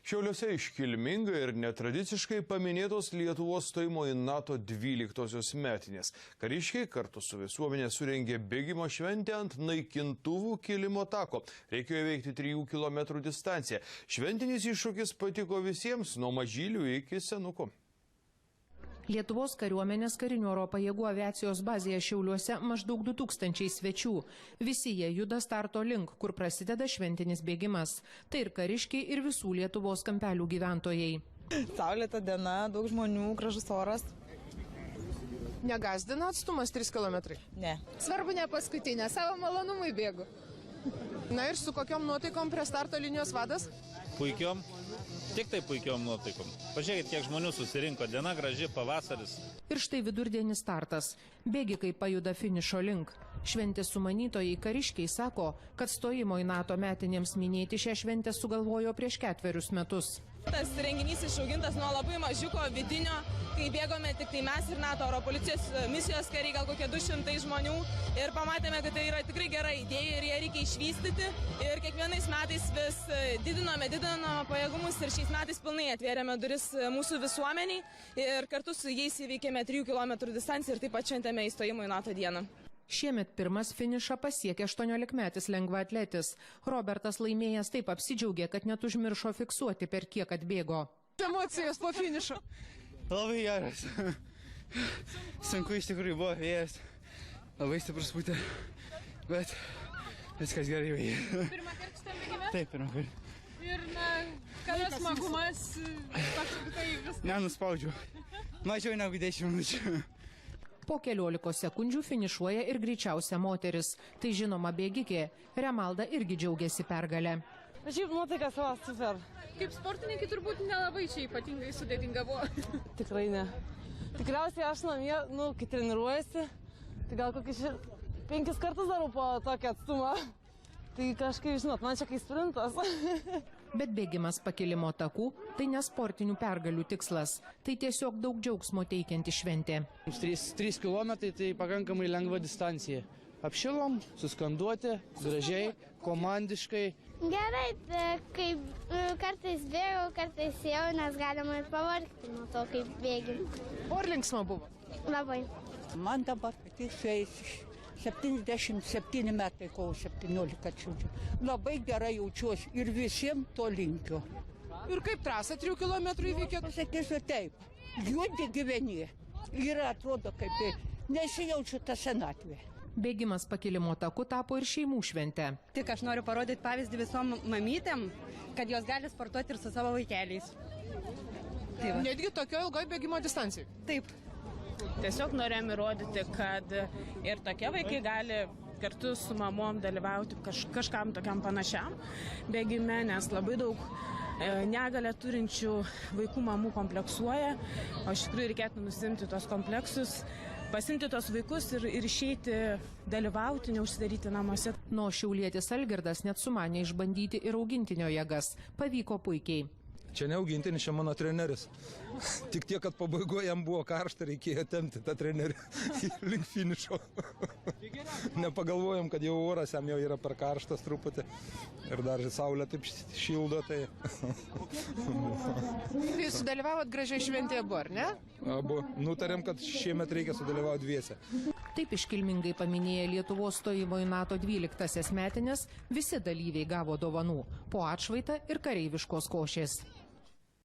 Šiauliuose iškilmingai ir netradiciškai paminėtos Lietuvos stojimo į NATO 12-osios metinės. Kariškiai kartu su visuomenė surengė bėgimo šventę ant naikintuvų kilimo tako. Reikėjo įveikti 3 km distanciją. Šventinis iššūkis patiko visiems, nuo mažylių iki senukų. Lietuvos kariuomenės karinių oro pajėgų aviacijos bazėje Šiauliuose maždaug 2000 svečių. Visi jie juda starto link, kur prasideda šventinis bėgimas. Tai ir kariškiai, ir visų Lietuvos kampelių gyventojai. Saulėta diena, daug žmonių, gražus oras. Negazdina atstumas 3 km? Ne. Svarbu ne paskutinė, savo malonumui bėgu. Na ir su kokiom nuotaikom prie starto linijos vadas? Puikiom. Tik tai puikiom nuotaikom. Pažiūrėkit, kiek žmonių susirinko. Diena graži, pavasaris. Ir štai vidurdienis startas. Bėgikai pajuda finišo link. Šventės sumanytojai kariškiai sako, kad stojimo į NATO metinėms minėti šią šventę sugalvojo prieš 4 metus. Tas renginys išaugintas nuo labai mažiuko vidinio, kai bėgome tik tai mes ir NATO oro policijos misijos kariai, gal kokie 200 žmonių. Ir pamatėme, kad tai yra tikrai gera idėja ir ją reikia išvystyti. Ir kiekvienais metais vis didinome pajėgumus ir šiais metais pilnai atvėrėme duris mūsų visuomeniai. Ir kartu su jais įveikėme 3 km distanciją ir taip pat šventėme įstojimo į NATO dieną. Šiemet pirmas finišą pasiekė 18-metis lengvaatletis. Robertas laimėjęs taip apsidžiaugė, kad net užmiršo fiksuoti, per kiek atbėgo. Emocijos po finišo. Labai geras. Sunku iš tikrųjų buvo vėjas. Labai stiprus pūtė. Bet viskas gerai vėjai. Pirmą kartą šitam bėgime? Taip, pirmą kartą. Ir kada smagumas, apskritai viskas? Nenuspaudžiu. Mažiau negu 10 minučių. Po 15 sekundžių finišuoja ir greičiausia moteris. Tai žinoma bėgikė. Remalda irgi džiaugiasi pergalę. Šiaip nuotaikas va, super. Kaip sportininkai turbūt nelabai čia ypatingai sudėtinga buvo. Tikrai ne. Tikriausiai aš namie, kai treniruojasi, tai gal kokius 5 kartus darau po tokį atstumą. Tai kažkaip, žinot, man čia kai sprintas. Bet bėgimas pakilimo takų tai ne sportinių pergalių tikslas. Tai tiesiog daug džiaugsmo teikianti šventė. 3 km tai pakankamai lengva distancija. Apšilom, suskanduoti, gražiai, komandiškai. Gerai, kaip kartais bėgau, kartais jau, nes galima ir pavargti nuo to, kaip bėgi. O ar linksma buvo? Labai. Man dabar tikrai 77 metai, kovo 17 čiūdžiu. Labai gerai jaučiuosi ir visiems to linkiu. Ir kaip trasą 3 km įveikėt? Pasakysiu taip, juodi gyveni ir atrodo kaip nesijaučiu tą senatvę. Bėgimas pakilimo taku tapo ir šeimų šventė. Tik aš noriu parodyti pavyzdį visom mamytėm, kad jos gali sportuoti ir su savo vaikeliais. Netgi tokio ilgoje bėgimo distancijai? Taip. Tiesiog norėjom įrodyti, kad ir tokie vaikai gali kartu su mamom dalyvauti kažkam tokiam panašiam bėgime, nes labai daug negalę turinčių vaikų mamų kompleksuoja, o iš tikrųjų reikėtų nusimti tos kompleksus, pasimti tos vaikus ir išeiti dalyvauti, neužsidaryti namuose. Nuo šiaulietis Algirdas net sumanė išbandyti ir augintinio jėgas. Pavyko puikiai. Čia ne augintinis, čia mano treneris. Tik tiek, kad pabaigoje jam buvo karšta, reikėjo tempti tą trenerį link finišo. Nepagalvojom, kad jau oras jam jau yra per karštas truputį. Ir dar saulė taip šildo, tai... Jūs sudalyvavot gražiai šventėje buvo, ar ne? Abu. Nutarėm, kad šiemet reikia sudalyvauti dviese. Taip iškilmingai paminėję Lietuvos stojimo į NATO 12-asias metinės, visi dalyviai gavo dovanų, po atšvaitą ir kareiviškos košės.